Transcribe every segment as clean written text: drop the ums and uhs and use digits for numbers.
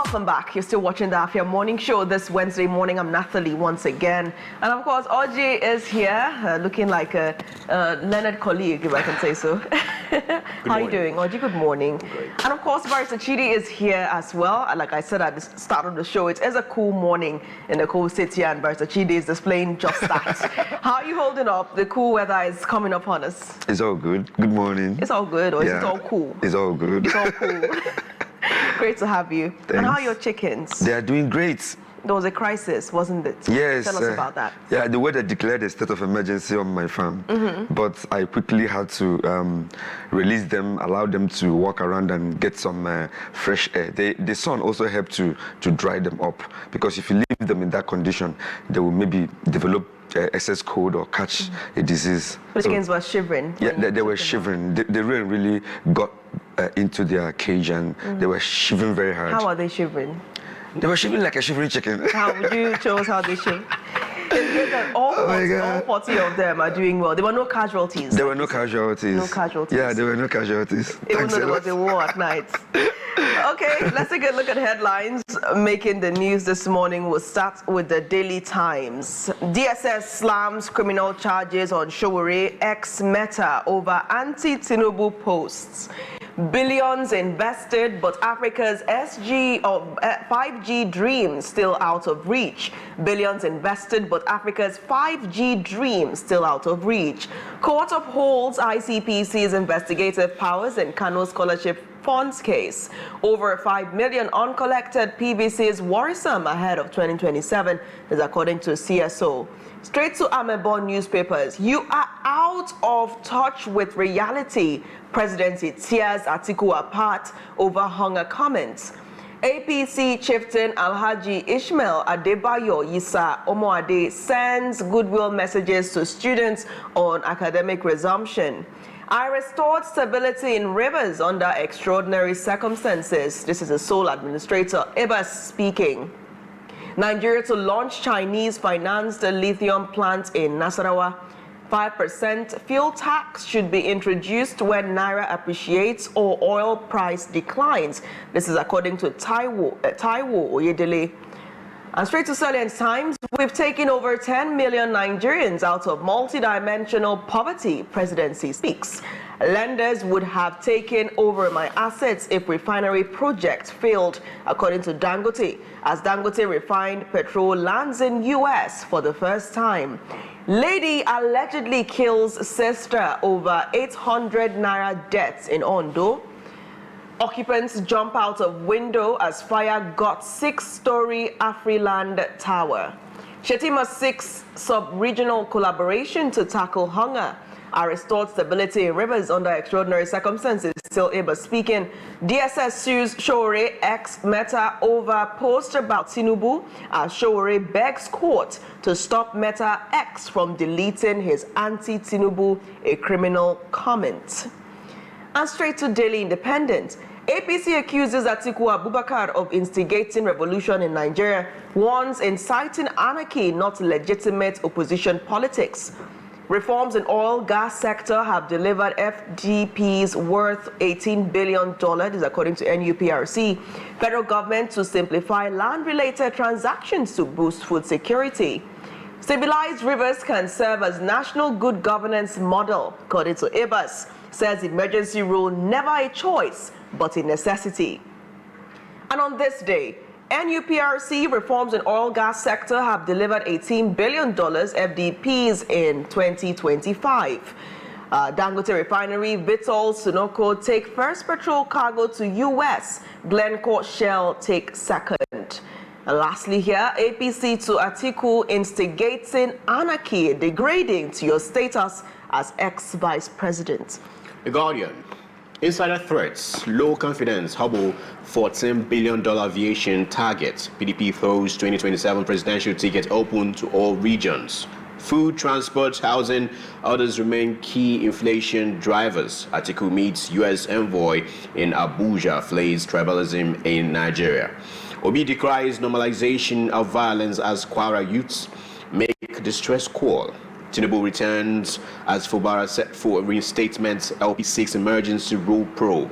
welcome back. You're still watching the Afia Morning Show this Wednesday morning. I'm Nathalie once again. And of course, Oji is here, looking like a Leonard colleague, if I can say so. How are you doing, Oji? Good morning. Great. And of course, Barr Chidi is here as well. Like I said at the start of the show, it is a cool morning in the cool city, and Barr Chidi is displaying just that. How are you holding up? The cool weather is coming upon us. It's all good. Good morning. It's all good, or is it all cool? It's all good. It's all cool. Great to have you. Thanks. And how are your chickens? They are doing great. There was a crisis, wasn't it? Yes. Tell us about that. Yeah, the weather declared a state of emergency on my farm. But I quickly had to release them, allow them to walk around and get some fresh air. The sun also helped to dry them up, because if you leave them in that condition, they will maybe develop excess cold or catch a disease. The chickens were shivering. Yeah, they were shivering. The rain really got into their cage, and they were shivering very hard. How are they shivering? They were shivering like a shivering chicken. How would you show us how they shiver? It's good that all 40 of them are doing well. There were no casualties. There were no casualties. No casualties. Yeah, there were no casualties. Even though there was a war at night. Okay, let's take a look at headlines making the news this morning. We'll start with the Daily Times. DSS slams criminal charges on Showore ex-Meta over anti-Tinubu posts. Billions invested, but Africa's 5G dream still out of reach. Billions invested, but Africa's 5G dream still out of reach. Court upholds ICPC's investigative powers in Kano scholarship funds case. Over 5 million uncollected PVC is worrisome ahead of 2027, is according to CSO. Straight to Amebo newspapers. You are out of touch with reality. Presidency tears Atiku apart over hunger comments. APC chieftain Alhaji Ishmael Adebayo Yisa Omoade sends goodwill messages to students on academic resumption. I restored stability in rivers under extraordinary circumstances. This is the sole administrator, Ebas, speaking. Nigeria to launch Chinese-financed lithium plant in Nasarawa. 5% fuel tax should be introduced when Naira appreciates or oil price declines. This is according to Taiwo Oyedele. And straight to Salient Times, we've taken over 10 million Nigerians out of multidimensional poverty, presidency speaks. Lenders would have taken over my assets if refinery project failed, according to Dangote, as Dangote refined petrol lands in US for the first time. Lady allegedly kills sister over 800 Naira debts in Ondo. Occupants jump out of window as fire got 6-story Afriland tower. Shetima seeks sub-regional collaboration to tackle hunger. I restored stability in rivers under extraordinary circumstances. Still able speaking. DSS sues Showore ex-Meta over post about Tinubu as Showore begs court to stop Meta X from deleting his anti-Tinubu a criminal comment. And straight to Daily Independent. APC accuses Atiku Abubakar of instigating revolution in Nigeria, warns inciting anarchy, not legitimate opposition politics. Reforms in oil gas sector have delivered FDPs worth $18 billion, is according to NUPRC. Federal government to simplify land-related transactions to boost food security. Stabilized rivers can serve as national good governance model, according to Ebas. Says emergency rule never a choice, but a necessity. And on this day, NUPRC reforms in oil gas sector have delivered $18 billion FDPs in 2025. Dangote Refinery, Vitol, Sunoco take first petrol cargo to US. Glencore, Shell take second. And lastly here, APC to Atiku instigating anarchy, degrading to your status as ex-vice president. The Guardian. Insider threats, low confidence, hobble $14 billion aviation target. PDP throws 2027 presidential ticket open to all regions. Food, transport, housing, others remain key inflation drivers. Atiku meets U.S. envoy in Abuja, flays tribalism in Nigeria. Obi decries normalization of violence as Kwara youths make distress call. Tinubu returns as Fubara set for reinstatement. LP6 emergency rule pro.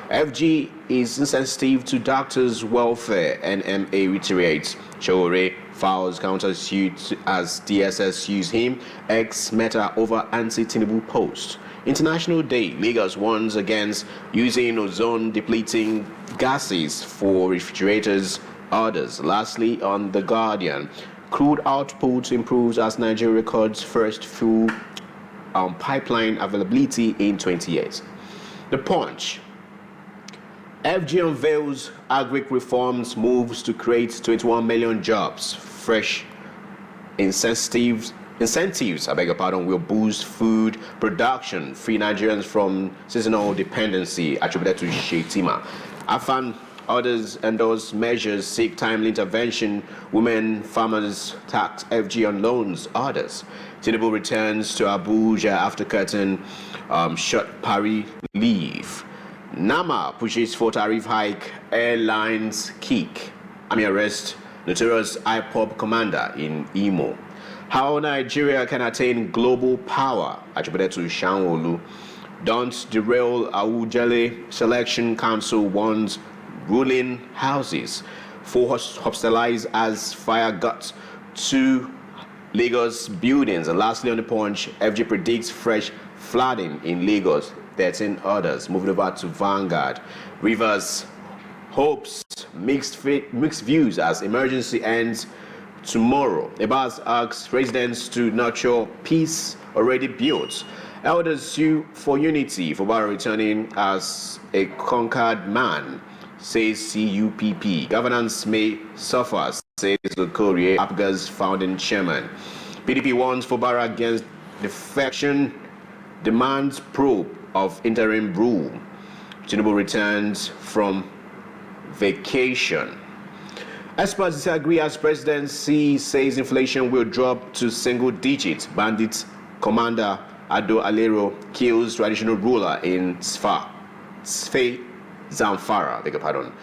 FG is insensitive to doctors' welfare, NMA reiterates. Showore files counter-suit as DSS sues him, ex-Meta over anti-Tinubu post. International Day, Lagos warns against using ozone-depleting gases for refrigerators. Others. Lastly, on The Guardian, crude output improves as Nigeria records first full pipeline availability in 20 years. The Punch. FG unveils agric reforms, moves to create 21 million jobs. Fresh incentives, will boost food production, free Nigerians from seasonal dependency, attributed to Shetima. Afan, others endorse measures, seek timely intervention, women farmers tax FG on loans, others. Tinubu returns to Abuja after curtain short Paris leave. Nama pushes for tariff hike, airlines kick. Army arrest notorious IPOB commander in Imo. How Nigeria can attain global power, attributed to Sanwo-Olu. Don't derail Awujale Selection Council warns ruling houses. 4 hospitalized as fire got 2 Lagos buildings. And lastly on The Punch, FG predicts fresh flooding in Lagos. 13 others. Moving over to Vanguard. Rivers hopes mixed views as emergency ends tomorrow. Abbas asks residents to nurture peace already built. Elders sue for unity for Barr returning as a conquered man, says CUPP. Governance may suffer, says Okorie, APGA's founding chairman. PDP warns for Barr against defection, demands probe of interim rule. Tinubu returns from vacation. Experts disagree as presidency says inflation will drop to single digits. Bandit commander Ado Alero kills traditional ruler in Sfax, Zamfara, beg your pardon.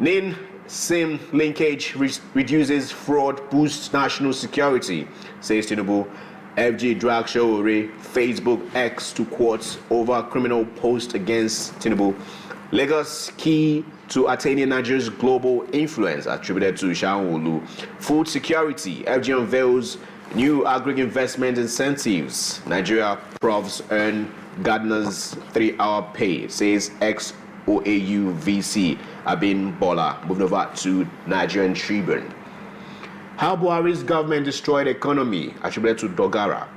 Nin SIM linkage reduces fraud, boosts national security, says Tinubu. FG drag Showore, Facebook X to courts over criminal post against Tinubu. Lagos key to attaining Nigeria's global influence, attributed to Sanwo-Olu. Food security, FG unveils new agri-investment incentives. Nigeria profs earn gardeners 3-hour pay, says ex-OAU VC Abin Bola. Moving over to Nigerian Tribune. How Buhari's government destroyed economy, attributed to Dogara.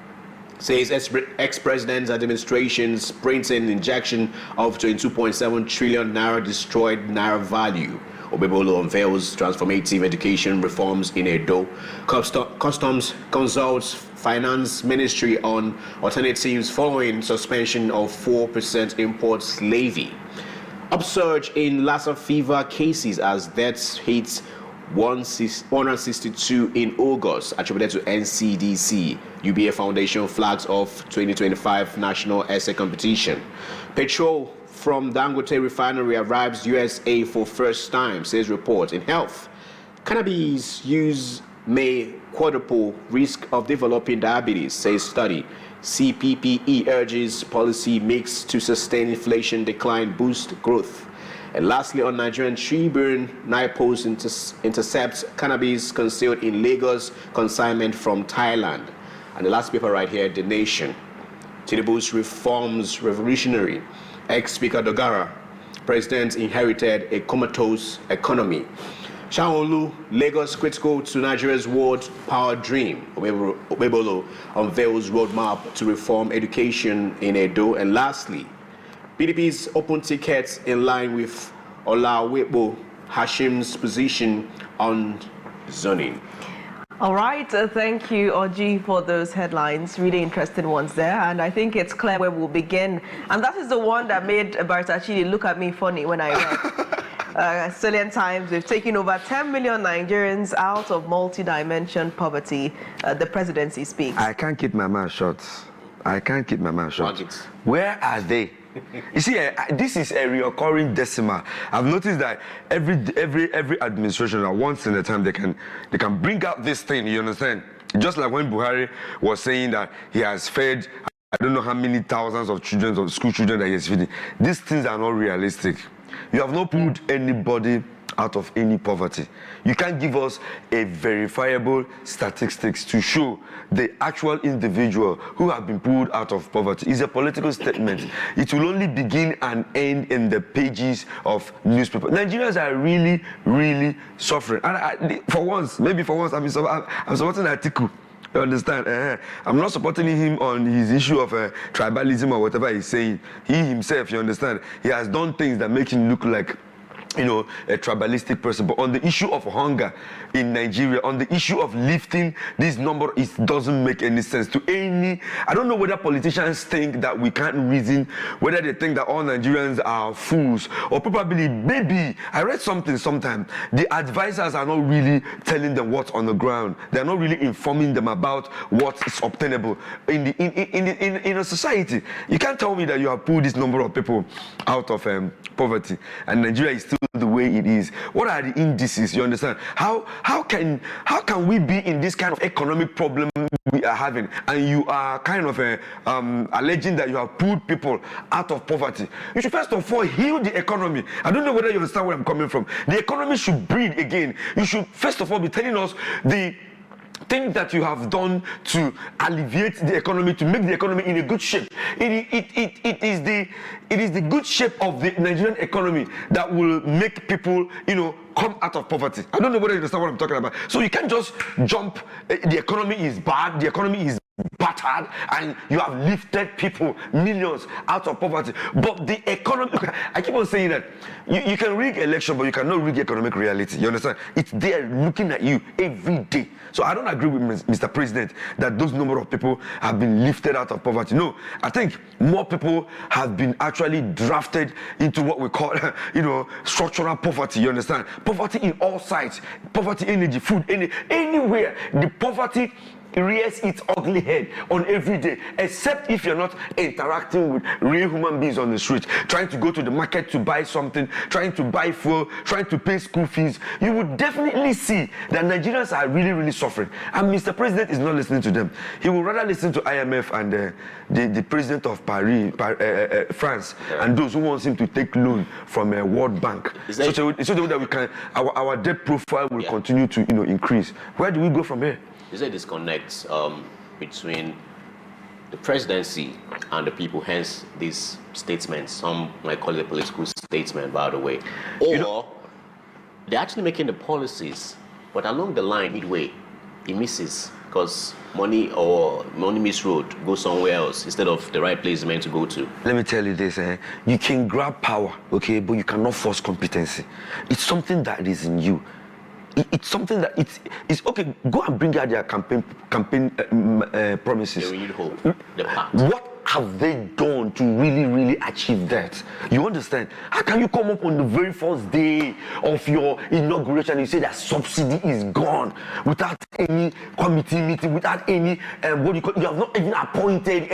Says ex-president's administration's printing injection of 22.7 trillion naira destroyed naira value. Obebolo unveils transformative education reforms in Edo. Customs consults Finance Ministry on alternatives following suspension of 4% imports levy. Upsurge in Lassa fever cases as deaths hits 162 in August, attributed to NCDC. UBA Foundation flags off 2025 National Essay Competition. Petrol from Dangote Refinery arrives USA for first time, says report. In health, cannabis use may quadruple risk of developing diabetes, says study. CPPE urges policy mix to sustain inflation decline, boost growth. And lastly, on Nigerian Tribune, NIPOS intercepts cannabis concealed in Lagos, consignment from Thailand. And the last paper right here, The Nation. Tinubu's reforms revolutionary. Ex-Speaker Dogara, President inherited a comatose economy. Sanwo-Olu, Lagos critical to Nigeria's world power dream. Obebolo unveils roadmap to reform education in Edo. And lastly, PDP's open tickets in line with Olawale Hashim's position on zoning. All right, thank you, Oji, for those headlines. Really interesting ones there, and I think it's clear where we'll begin. And that is the one that made Barrister Chidi look at me funny when I read. Salient Times, we've taken over 10 million Nigerians out of multi-dimension poverty. The presidency speaks. I can't keep my mouth shut. Where are they? You see, this is a recurring decimal. I've noticed that every administration, once in a time, they can bring out this thing. You understand? Just like when Buhari was saying that he has fed, I don't know how many thousands of children, of school children that he is feeding. These things are not realistic. You have not pulled anybody out of any poverty. You can't give us a verifiable statistics to show the actual individual who have been pulled out of poverty. It's a political statement. It will only begin and end in the pages of newspapers. Nigerians are really, really suffering. And for once, I'm supporting Atiku. You understand? I'm not supporting him on his issue of tribalism or whatever he's saying. He himself, you understand, he has done things that make him look like, a tribalistic person. But on the issue of hunger in Nigeria, on the issue of lifting this number, it doesn't make any sense to any. I don't know whether politicians think that we can't reason, whether they think that all Nigerians are fools, or probably, maybe, I read something sometime, the advisors are not really telling them what's on the ground. They're not really informing them about what is obtainable in a society. You can't tell me that you have pulled this number of people out of poverty, and Nigeria is still the way it is. What are the indices? You understand? How can we be in this kind of economic problem we are having, and you are kind of alleging that you have pulled people out of poverty? You should first of all heal the economy. I don't know whether you understand where I'm coming from. The economy should breathe again. You should first of all be telling us the things that you have done to alleviate the economy, to make the economy in a good shape. It is the good shape of the Nigerian economy that will make people, come out of poverty. I don't know whether you understand what I'm talking about. So you can't just jump, the economy is bad, the economy is battered, and you have lifted people, millions, out of poverty. But the economy, I keep on saying that you can rig election, but you cannot rig economic reality. You understand? It's there looking at you every day. So I don't agree with Mr. President that those number of people have been lifted out of poverty. No, I think more people have been actually drafted into what we call, structural poverty. You understand? Poverty in all sides, poverty, energy, food, anywhere. The poverty rears its ugly head on every day, except if you're not interacting with real human beings on the street, trying to go to the market to buy something, trying to buy fuel, trying to pay school fees. You would definitely see that Nigerians are really, really suffering. And Mr. President is not listening to them. He would rather listen to IMF and the president of Paris, France, and those who want him to take loan from a World Bank, so that we can, our debt profile will continue to increase. Where do we go from here? Is there a disconnect between the presidency and the people, hence these statements? Some might call it a political statement, by the way. Or they're actually making the policies, but along the line, midway, it misses because money misroad goes somewhere else instead of the right place it's meant to go to. Let me tell you this, you can grab power, okay, but you cannot force competency. It's something that is in you. It's something that it's okay. Go and bring out their campaign promises. They need hope. What have they done to really, really achieve that? You understand? How can you come up on the very first day of your inauguration and you say that subsidy is gone without any committee meeting, without any you have not even appointed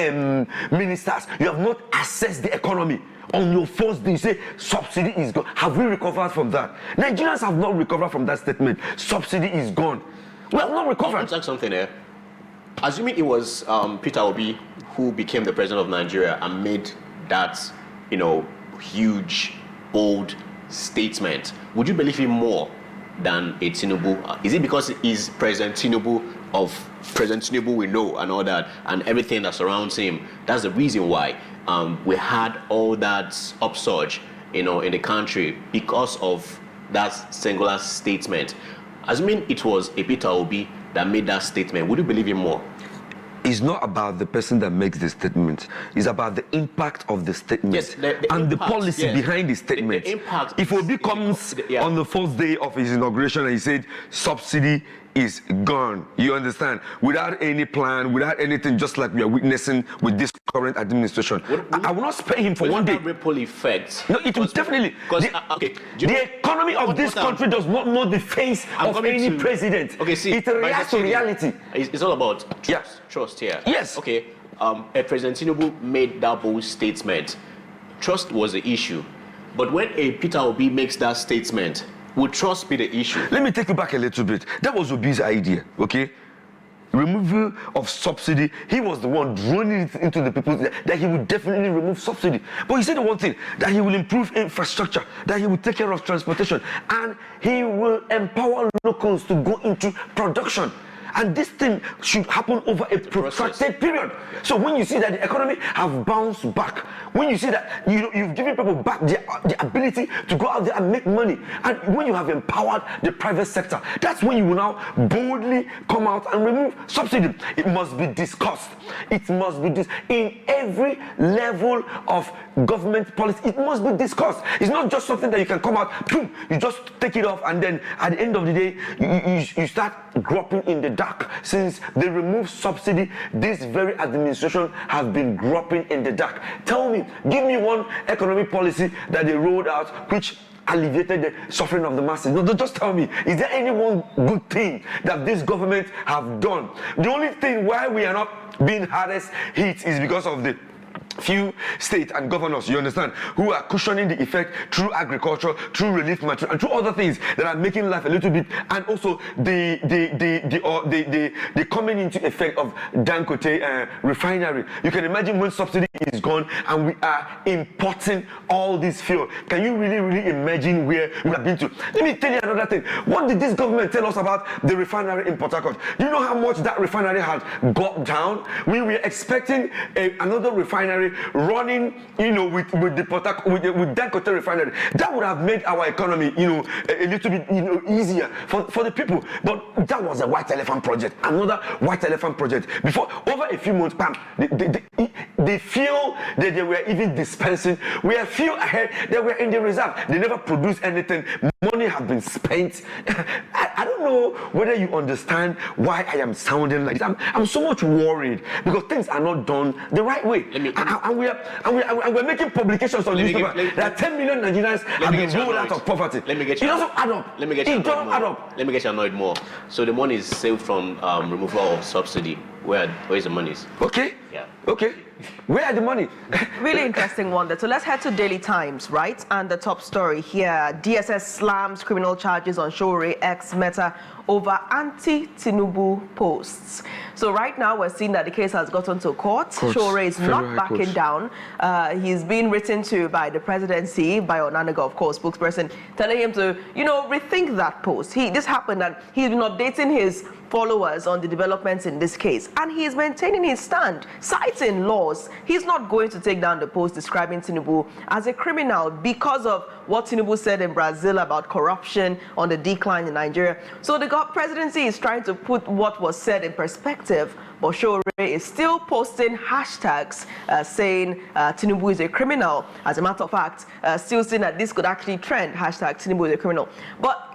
ministers, you have not assessed the economy. On your first day, you say subsidy is gone. Have we recovered from that? Nigerians have not recovered from that statement. Subsidy is gone. We have not recovered. I'll check something there. Assuming it was Peter Obi who became the president of Nigeria and made that, huge, bold statement, would you believe him more than a Tinubu? Is it because he's President Tinubu we know and all that, and everything that surrounds him? That's the reason why we had all that upsurge, in the country because of that singular statement. Assuming it was a Peter Obi that made that statement, would you believe him more? It's not about the person that makes the statement. It's about the impact of the statement, yes, the and impact, the policy behind the statement. The impact. If Obi comes on the first day of his inauguration and he said subsidy is gone, you understand, without any plan, without anything, just like we are witnessing with this current administration, I will not spare him for one day. Ripple effect. No, it will definitely. The economy of this country does not know the face of any president. Okay, see, it reacts to reality. It's all about trust. Trust here. Yes. Okay. President Tinubu made that bold statement. Trust was the issue, but when a Peter Obi makes that statement, would trust be the issue? Let me take you back a little bit. That was Obi's idea, okay? removal of subsidy, he was the one droning it into the people that he would definitely remove subsidy. But he said the one thing, that he will improve infrastructure, that he will take care of transportation, and he will empower locals to go into production. And this thing should happen over a protracted period. So when you see that the economy have bounced back, when you see that you've given people back the ability to go out there and make money, and when you have empowered the private sector, that's when you will now boldly come out and remove subsidy. It must be discussed. It must be in every level of government policy. It must be discussed. It's not just something that you can come out, boom, you just take it off, and then at the end of the day, you start groping in the dark. Since they removed subsidy, this very administration has been groping in the dark. Tell me, give me one economic policy that they rolled out which alleviated the suffering of the masses. No, just tell me, is there any one good thing that this government have done? The only thing why we are not being hardest hit is because of the few state and governors, you understand, who are cushioning the effect through agriculture, through relief material, and through other things that are making life a little bit, and also the coming into effect of Dangote Refinery. You can imagine when subsidy is gone and we are importing all this fuel. Can you really imagine where we have been to? Let me tell you another thing. What did this government tell us about the refinery in Port Harcourt? Do you know how much that refinery had got down? We were expecting another refinery running, with the Port Harcourt, with Dangote Refinery. That would have made our economy, a little bit, easier for the people. But that was a white elephant project, another white elephant project. Before, over a few months, bam, the fuel that they were even dispensing, we are few ahead. They were in the reserve. They never produced anything. Money have been spent. I don't know whether you understand why I am sounding like this. I'm so much worried because things are not done the right way. And we're making publications on newspaper that 10 million Nigerians have been rolled out of poverty. Let me get you. It doesn't add up. Let me get you. It doesn't add up. Let me get you annoyed more. So the money is saved from removal of subsidy. Where is the money? Okay. Yeah. Okay. Where are the money? Really interesting one there. So let's head to Daily Times, right? And the top story here: DSS slams criminal charges on Showore ex Meta over anti-Tinubu posts. So right now we're seeing that the case has gotten to court. Showore is not backing down. He's been written to by the presidency, by Onanaga, of course, spokesperson, telling him to, rethink that post. This happened and he's been updating his followers on the developments in this case, and he is maintaining his stand, citing laws. He's not going to take down the post describing Tinubu as a criminal because of what Tinubu said in Brazil about corruption on the decline in Nigeria. So the presidency is trying to put what was said in perspective, but Showore is still posting hashtags saying Tinubu is a criminal. As a matter of fact, still saying that this could actually trend, hashtag Tinubu is a criminal. But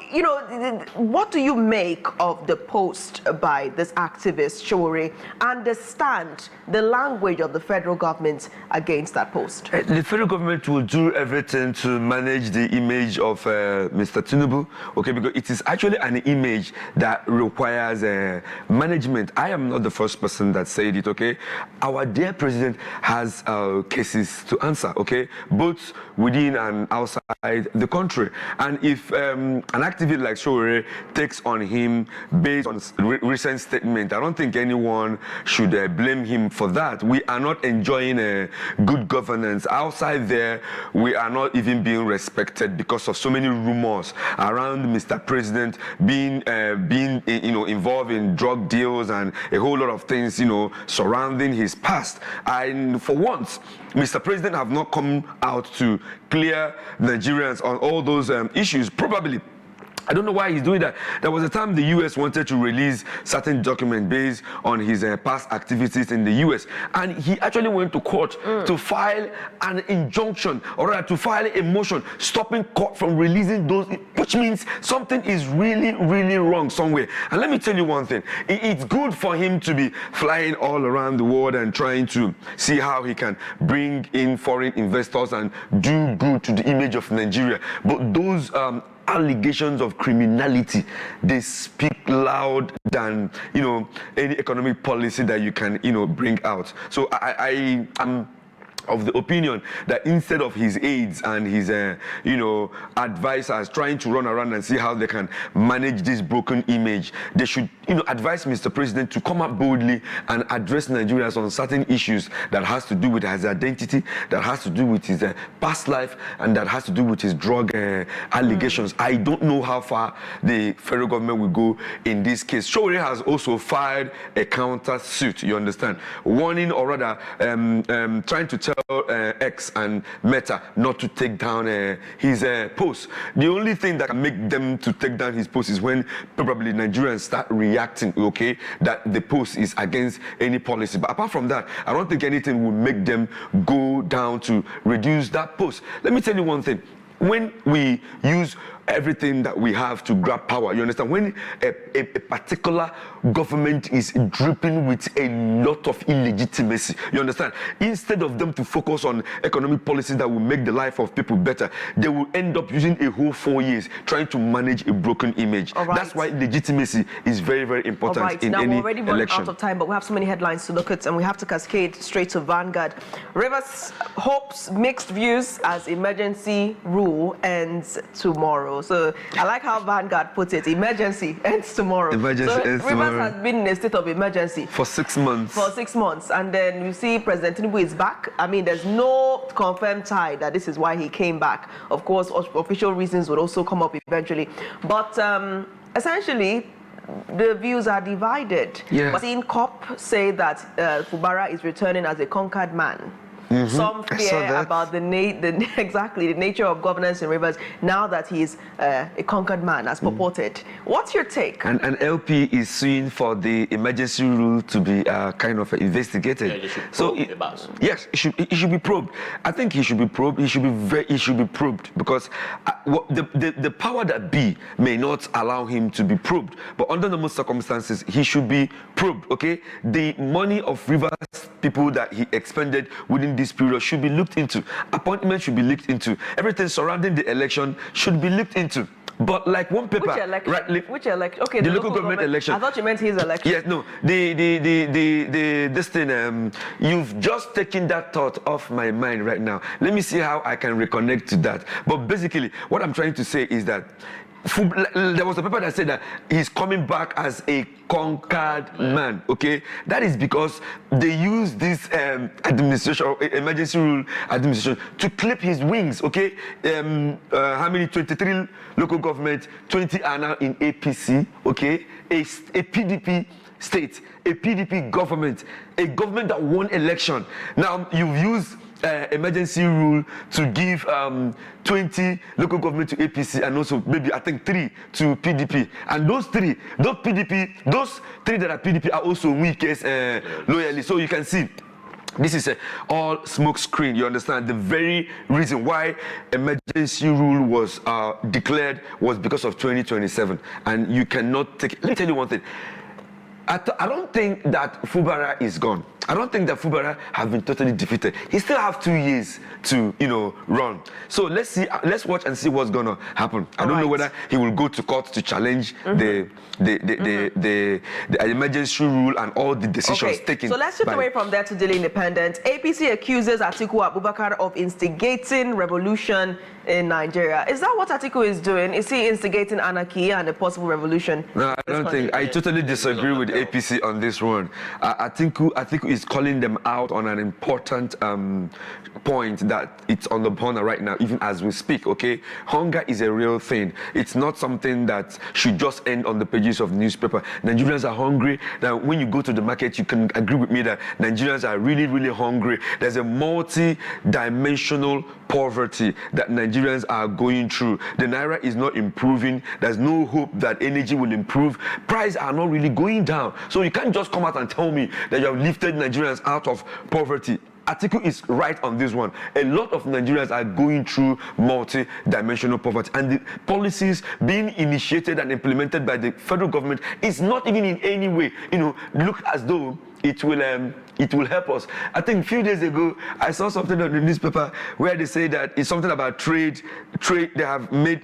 what do you make of the post by this activist, Showore, and the language of the federal government against that post? The federal government will do everything to manage the image of Mr. Tinubu, okay, because it is actually an image that requires management. I am not the first person that said it, okay? Our dear president has cases to answer, okay, both within and outside the country. And if an activist like Showore takes on him based on recent statement, I don't think anyone should blame him for that. We are not enjoying good governance. Outside there, we are not even being respected because of so many rumors around Mr. President being involved in drug deals and a whole lot of things, surrounding his past. And for once, Mr. President have not come out to clear Nigerians on all those issues. Probably, I don't know why he's doing that. There was a time the U.S. wanted to release certain documents based on his past activities in the U.S. And he actually went to court to file an injunction, or rather to file a motion stopping court from releasing those, which means something is really, really wrong somewhere. And let me tell you one thing. It's good for him to be flying all around the world and trying to see how he can bring in foreign investors and do good to the image of Nigeria. But those allegations of criminality, they speak loud than any economic policy that you can bring out. So I'm of the opinion that instead of his aides and his, advisors trying to run around and see how they can manage this broken image, they should, advise Mr. President to come up boldly and address Nigerians on certain issues that has to do with his identity, that has to do with his past life, and that has to do with his drug allegations. I don't know how far the federal government will go in this case. Showore has also filed a counter suit, you understand, warning, or rather trying to tell X and Meta not to take down his post. The only thing that can make them to take down his post is when probably Nigerians start reacting, okay, that the post is against any policy. But apart from that, I don't think anything will make them go down to reduce that post. Let me tell you one thing. When we use everything that we have to grab power, you understand, when a particular government is dripping with a lot of illegitimacy, you understand, instead of them to focus on economic policies that will make the life of people better, they will end up using a whole 4 years trying to manage a broken image. That's why legitimacy is very, very important in any election. Now, we're already running out of time, but we have so many headlines to look at, and we have to cascade straight to Vanguard. Rivers hopes mixed views as emergency rule ends tomorrow. So I like how Vanguard puts it. Emergency ends tomorrow. Emergency ends tomorrow. Rivers has been in a state of emergency for 6 months. For 6 months, and then you see President Tinubu is back. I mean, there's no confirmed tie that this is why he came back. Of course, official reasons would also come up eventually, but essentially, the views are divided. Yeah. But in COP say that Fubara is returning as a conquered man. Some fear about the nature of governance in Rivers now that he's a conquered man, as purported. What's your take? And LP is suing for the emergency rule to be kind of investigated. Yeah, they should probe yes, it should be probed. I think he should be probed. He should be probed because the power that be may not allow him to be probed. But under normal circumstances, he should be probed. Okay, the money of Rivers people that he expended within this period should be looked into. Appointments should be looked into. Everything surrounding the election should be looked into. But like one paper, which election? Which election? Okay, the local government election. I thought you meant his election. Yes, no. This thing. You've just taken that thought off my mind right now. Let me see how I can reconnect to that. But basically, what I'm trying to say is that there was a paper that said that he's coming back as a conquered man. Okay, that is because they use this administration, emergency rule administration, to clip his wings. Okay, how many? 23 local government, 20 are now in APC. Okay, a PDP state, a PDP government, a government that won election. Now you've used emergency rule to give 20 local government to APC and also maybe I think 3 to PDP, and those three that are PDP are also weakest loyally. So you can see this is all smoke screen. You understand? The very reason why emergency rule was declared was because of 2027, and you cannot take. Let me tell you one thing. I don't think that Fubara is gone. I don't think that Fubara has been totally defeated. He still have 2 years to, run. So let's see. Let's watch and see what's gonna happen. I don't know whether he will go to court to challenge the emergency rule and all the decisions taken. So let's shift away from there to Daily Independent. APC accuses Atiku Abubakar of instigating revolution in Nigeria. Is that what Atiku is doing? Is he instigating anarchy and a possible revolution? No, I don't think. I totally disagree with APC on this one. Atiku is calling them out on an important point that it's on the corner right now, even as we speak. Okay, hunger is a real thing. It's not something that should just end on the pages of newspaper. Nigerians are hungry. Now, when you go to the market, you can agree with me that Nigerians are really, really hungry. There's a multi-dimensional poverty that Nigerians are going through. The Naira is not improving. There's no hope that energy will improve. Prices are not really going down. So you can't just come out and tell me that you have lifted Nigerians out of poverty. Atiku is right on this one. A lot of Nigerians are going through multi-dimensional poverty, and the policies being initiated and implemented by the federal government is not even in any way, look as though it will help us. I think a few days ago, I saw something on the newspaper where they say that it's something about trade. They have made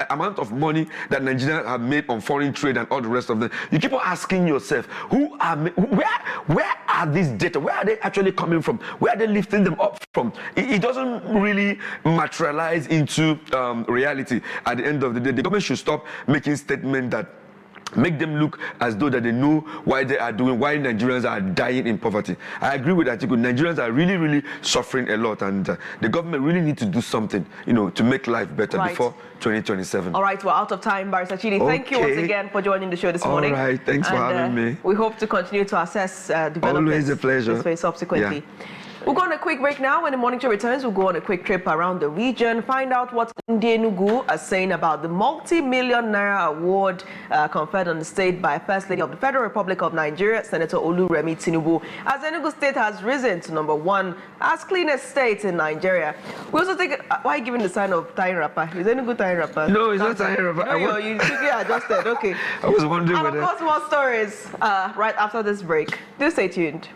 amount of money that Nigerians have made on foreign trade and all the rest of them. You keep on asking yourself, where are these data? Where are they actually coming from? Where are they lifting them up from? It doesn't really materialize into reality. At the end of the day, the government should stop making statements that make them look as though that they know why Nigerians are dying in poverty. I agree with that. Nigerians are really, really suffering a lot, and the government really needs to do something, to make life better before 2027. All right, we're out of time, Barrister Chidi. Thank you once again for joining the show this morning. All right, thanks for having me. We hope to continue to assess developments. Always a pleasure. Subsequently. Yeah. We'll go on a quick break now. When the morning show returns, we'll go on a quick trip around the region, find out what Enugu are saying about the multi-million naira award conferred on the state by First Lady of the Federal Republic of Nigeria, Senator Oluremi Tinubu, as Enugu State has risen to #1 as cleanest state in Nigeria. We also take why are you giving the sign of tying wrapper? Is Enugu tying wrapper? No, it's not tying wrapper. No, you quickly adjusted. Okay. I was wondering and whether. of course, more stories right after this break. Do stay tuned.